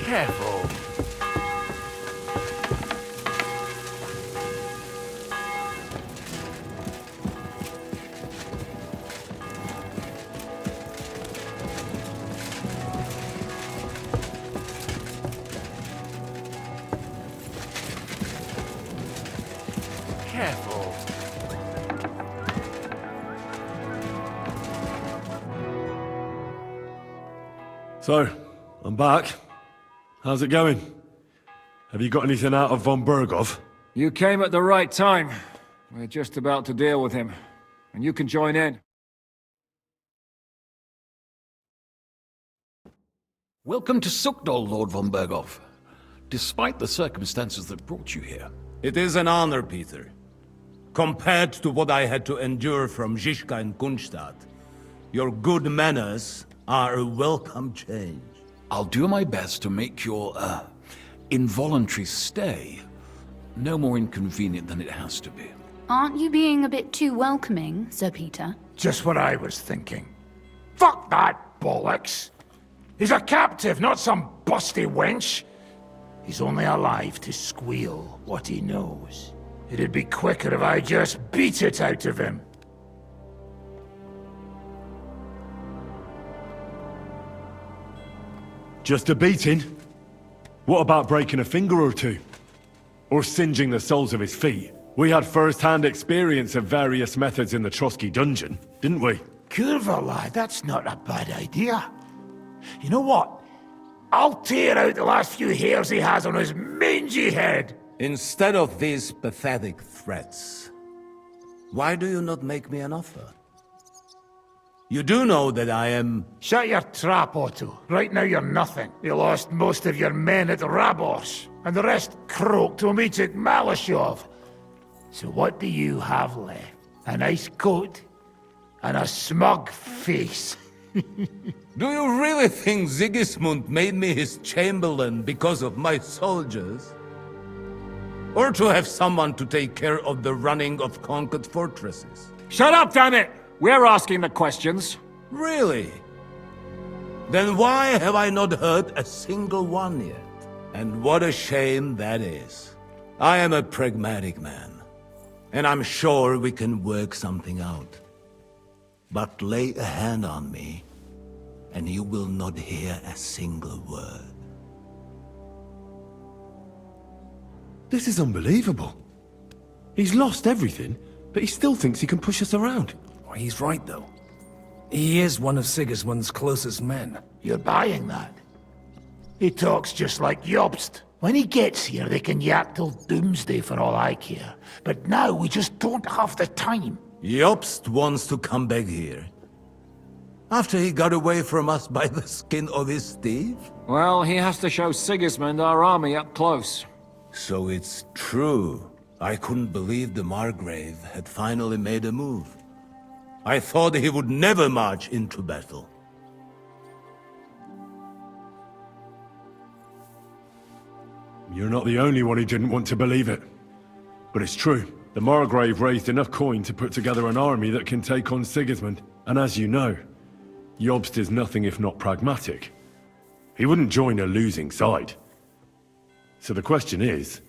Careful. Careful. So, I'm back. How's it going? Have you got anything out of von Bergov? You came at the right time. We're just about to deal with him. And you can join in. Welcome to Sukdal, Lord von Bergov. Despite the circumstances that brought you here. It is an honor, Peter. Compared to what I had to endure from Zizka and Kunstadt, your good manners are a welcome change. I'll do my best to make your, involuntary stay no more inconvenient than it has to be. Aren't you being a bit too welcoming, Sir Peter? Just what I was thinking. Fuck that bollocks! He's a captive, not some busty wench. He's only alive to squeal what he knows. It'd be quicker if I just beat it out of him. Just a beating? What about breaking a finger or two? Or singeing the soles of his feet? We had first-hand experience of various methods in the Trotsky dungeon, didn't we? Curva, lad, that's not a bad idea. You know what? I'll tear out the last few hairs he has on his mangy head. Instead of these pathetic threats, why do you not make me an offer? You do know that I am... Shut your trap, Otto. Right now you're nothing. You lost most of your men at Rabos, and the rest croaked when we took Malashov. So what do you have left? A nice coat and a smug face. Do you really think Sigismund made me his chamberlain because of my soldiers? Or to have someone to take care of the running of conquered fortresses? Shut up, damn it! We're asking the questions. Really? Then why have I not heard a single one yet? And what a shame that is. I am a pragmatic man, and I'm sure we can work something out. But lay a hand on me, and you will not hear a single word. This is unbelievable. He's lost everything, but he still thinks he can push us around. He's right, though. He is one of Sigismund's closest men. You're buying that? He talks just like Jobst. When he gets here, they can yap till doomsday for all I care. But now we just don't have the time. Jobst wants to come back here. After he got away from us by the skin of his teeth? Well, he has to show Sigismund our army up close. So it's true. I couldn't believe the Margrave had finally made a move. I thought he would never march into battle. You're not the only one who didn't want to believe it. But it's true. The Margrave raised enough coin to put together an army that can take on Sigismund. And as you know, Jobst is nothing if not pragmatic. He wouldn't join a losing side. So the question is,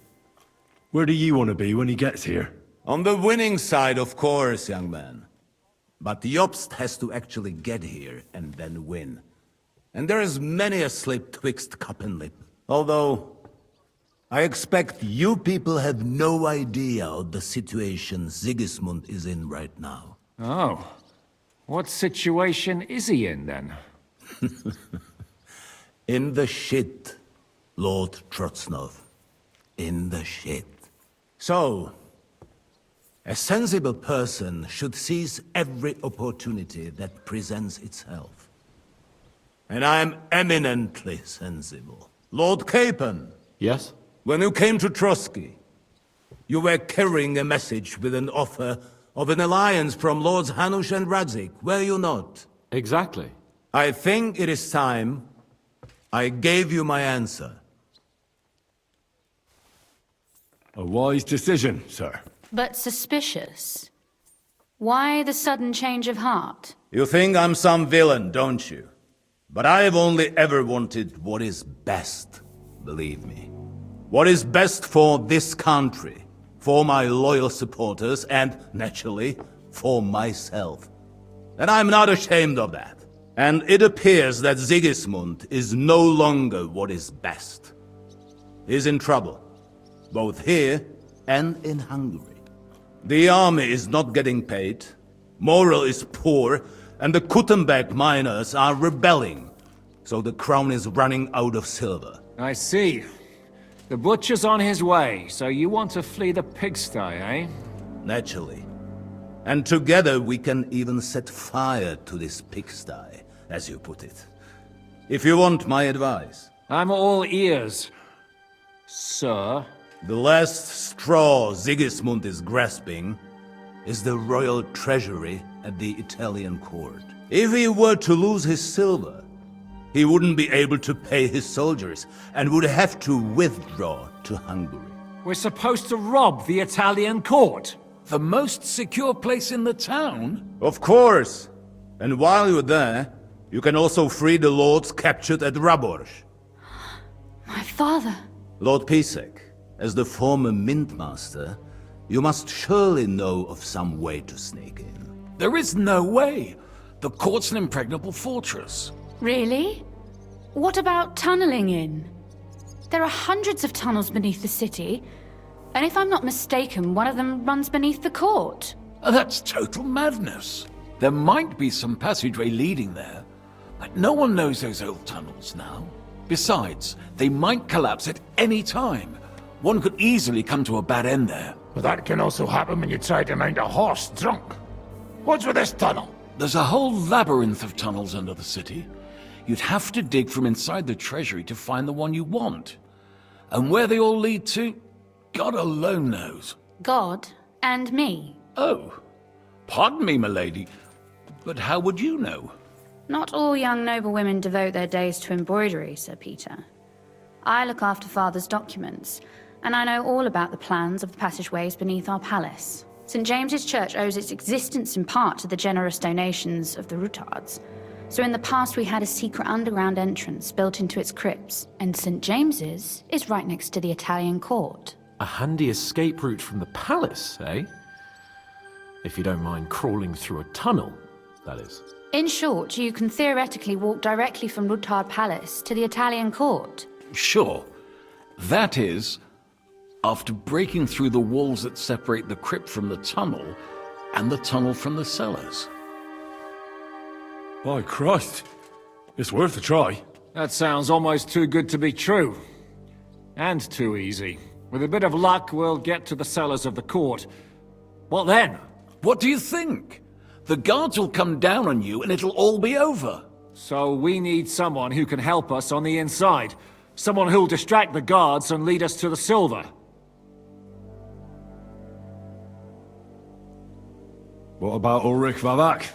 where do you want to be when he gets here? On the winning side, of course, young man. But Jobst has to actually get here and then win. And there is many a slip twixt cup and lip. Although, I expect you people have no idea of the situation Sigismund is in right now. Oh. What situation is he in, then? In the shit, Lord Trotznov. In the shit. So, a sensible person should seize every opportunity that presents itself. And I am eminently sensible. Lord Capon. Yes? When you came to Trotsky, you were carrying a message with an offer of an alliance from Lords Hanush and Radzik, were you not? Exactly. I think it is time I gave you my answer. A wise decision, sir. But suspicious. Why the sudden change of heart? You think I'm some villain, don't you? But I have only ever wanted what is best believe me. What is best for this country, for my loyal supporters, and, naturally, for myself. And I'm not ashamed of that. And it appears that Sigismund is no longer what is best. He's in trouble, both here and in Hungary. The army is not getting paid, morale is poor, and the Kuttenberg miners are rebelling. So the crown is running out of silver. I see. The butcher's on his way, so you want to flee the pigsty, eh? Naturally. And together we can even set fire to this pigsty, as you put it. If you want my advice. I'm all ears, sir. The last straw Sigismund is grasping is the royal treasury at the Italian court. If he were to lose his silver, he wouldn't be able to pay his soldiers and would have to withdraw to Hungary. We're supposed to rob the Italian court. The most secure place in the town? Of course! And while you're there, you can also free the lords captured at Raborz. My father. Lord Pisek, as the former Mintmaster, you must surely know of some way to sneak in. There is no way. The court's an impregnable fortress. Really? What about tunneling in? There are hundreds of tunnels beneath the city, and if I'm not mistaken, one of them runs beneath the court. That's total madness. There might be some passageway leading there, but no one knows those old tunnels now. Besides, they might collapse at any time. One could easily come to a bad end there. But that can also happen when you try to mount a horse drunk. What's with this tunnel? There's a whole labyrinth of tunnels under the city. You'd have to dig from inside the treasury to find the one you want. And where they all lead to, God alone knows. God and me. Oh, pardon me, milady, but how would you know? Not all young noblewomen devote their days to embroidery, Sir Peter. I look after Father's documents, and I know all about the plans of the passageways beneath our palace. St. James's Church owes its existence in part to the generous donations of the Rutards. So in the past we had a secret underground entrance built into its crypts, and St. James's is right next to the Italian court. A handy escape route from the palace, eh? If you don't mind crawling through a tunnel, that is. In short, you can theoretically walk directly from Rutard Palace to the Italian court. Sure. That is, after breaking through the walls that separate the crypt from the tunnel, and the tunnel from the cellars. By Christ. It's worth a try. That sounds almost too good to be true. And too easy. With a bit of luck, we'll get to the cellars of the court. What then? What do you think? The guards will come down on you and it'll all be over. So we need someone who can help us on the inside. Someone who'll distract the guards and lead us to the silver. What about Ulrich Vavak?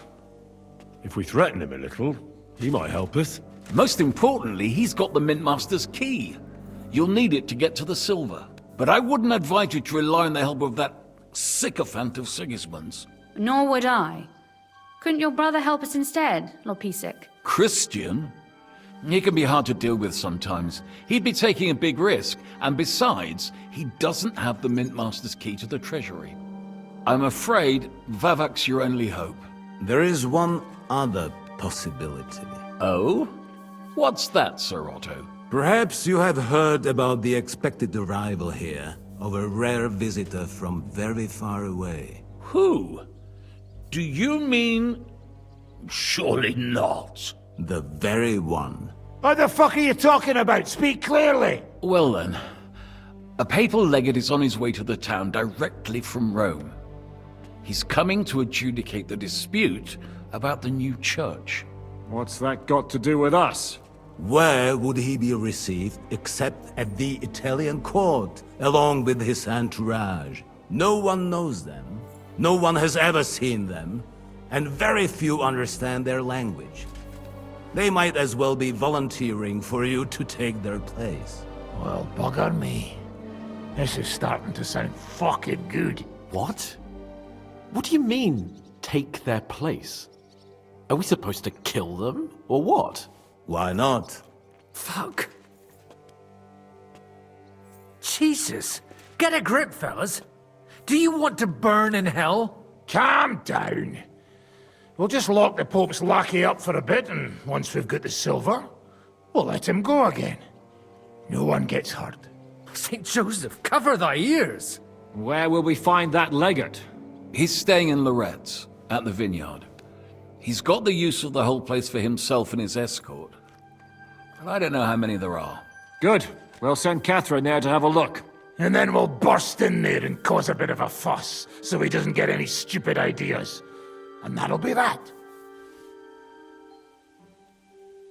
If we threaten him a little, he might help us. Most importantly, he's got the Mintmaster's key. You'll need it to get to the silver. But I wouldn't advise you to rely on the help of that sycophant of Sigismund's. Nor would I. Couldn't your brother help us instead, Lord Pisek? Christian? He can be hard to deal with sometimes. He'd be taking a big risk, and besides, he doesn't have the Mintmaster's key to the treasury. I'm afraid Vavak's your only hope. There is one other possibility. Oh? What's that, Sir Otto? Perhaps you have heard about the expected arrival here of a rare visitor from very far away. Who? Do you mean... Surely not. The very one. What the fuck are you talking about? Speak clearly! Well then, a papal legate is on his way to the town directly from Rome. He's coming to adjudicate the dispute about the new church. What's that got to do with us? Where would he be received except at the Italian court, along with his entourage? No one knows them, no one has ever seen them, and very few understand their language. They might as well be volunteering for you to take their place. Well, bugger me. This is starting to sound fucking good. What? What do you mean, take their place? Are we supposed to kill them, or what? Why not? Fuck. Jesus. Get a grip, fellas. Do you want to burn in hell? Calm down. We'll just lock the Pope's lackey up for a bit, and once we've got the silver, we'll let him go again. No one gets hurt. St. Joseph, cover thy ears. Where will we find that legate? He's staying in Loretz, at the vineyard. He's got the use of the whole place for himself and his escort. But I don't know how many there are. Good. We'll send Catherine there to have a look. And then we'll burst in there and cause a bit of a fuss, so he doesn't get any stupid ideas. And that'll be that.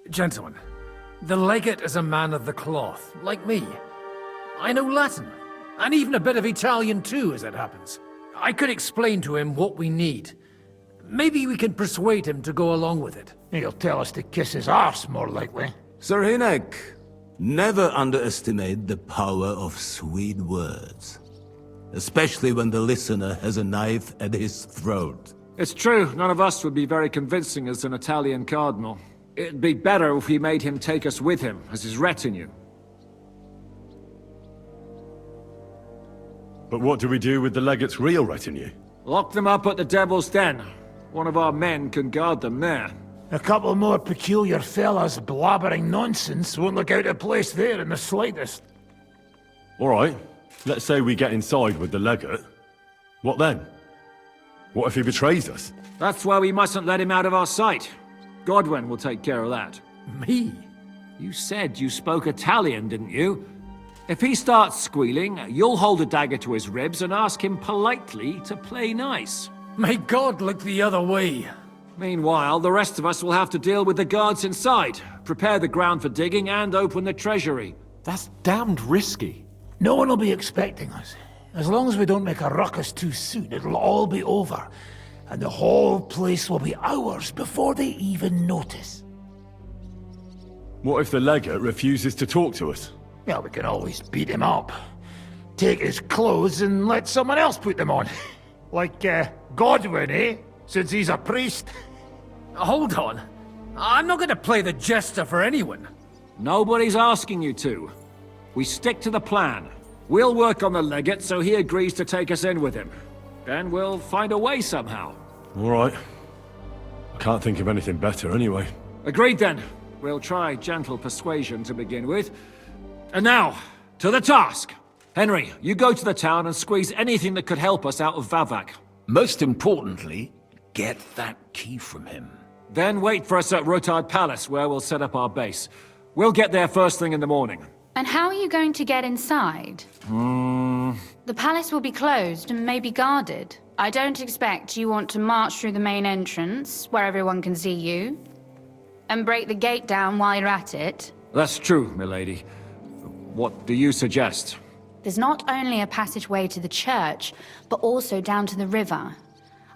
Gentlemen, the legate is a man of the cloth, like me. I know Latin, and even a bit of Italian too, as it happens. I could explain to him what we need. Maybe we can persuade him to go along with it. He'll tell us to kiss his arse, more likely. Sir Hinek, never underestimate the power of sweet words. Especially when the listener has a knife at his throat. It's true, none of us would be very convincing as an Italian cardinal. It'd be better if we made him take us with him, as his retinue. But what do we do with the legate's real retinue? Lock them up at the Devil's Den. One of our men can guard them there. A couple more peculiar fellas blabbering nonsense won't look out of place there in the slightest. All right, let's say we get inside with the legate. What then? What if he betrays us? That's why we mustn't let him out of our sight. Godwin will take care of that. Me? You said you spoke Italian, didn't you? If he starts squealing, you'll hold a dagger to his ribs and ask him politely to play nice. May God look the other way. Meanwhile, the rest of us will have to deal with the guards inside, prepare the ground for digging, and open the treasury. That's damned risky. No one will be expecting us. As long as we don't make a ruckus too soon, it'll all be over. And the whole place will be ours before they even notice. What if the legate refuses to talk to us? Well, we can always beat him up. Take his clothes and let someone else put them on. Like, Godwin, eh? Since he's a priest. Hold on. I'm not gonna play the jester for anyone. Nobody's asking you to. We stick to the plan. We'll work on the legate so he agrees to take us in with him. Then we'll find a way somehow. All right. I can't think of anything better anyway. Agreed then. We'll try gentle persuasion to begin with. And now, to the task! Henry, you go to the town and squeeze anything that could help us out of Vavak. Most importantly, get that key from him. Then wait for us at Rotard Palace, where we'll set up our base. We'll get there first thing in the morning. And how are you going to get inside? The palace will be closed and maybe guarded. I don't expect you want to march through the main entrance, where everyone can see you, and break the gate down while you're at it. That's true, milady. What do you suggest? There's not only a passageway to the church, but also down to the river.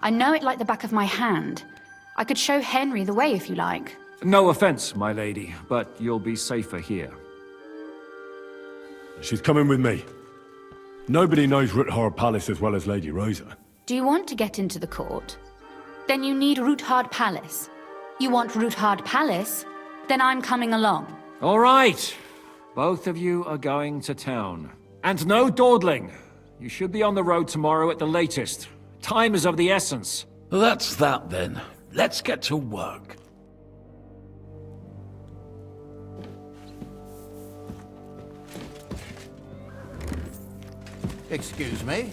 I know it like the back of my hand. I could show Henry the way if you like. No offense, my lady, but you'll be safer here. She's coming with me. Nobody knows Rutgard Palace as well as Lady Rosa. Do you want to get into the court? Then you need Rutgard Palace. You want Rutgard Palace? Then I'm coming along. All right. Both of you are going to town. And no dawdling. You should be on the road tomorrow at the latest. Time is of the essence. That's that then. Let's get to work. Excuse me.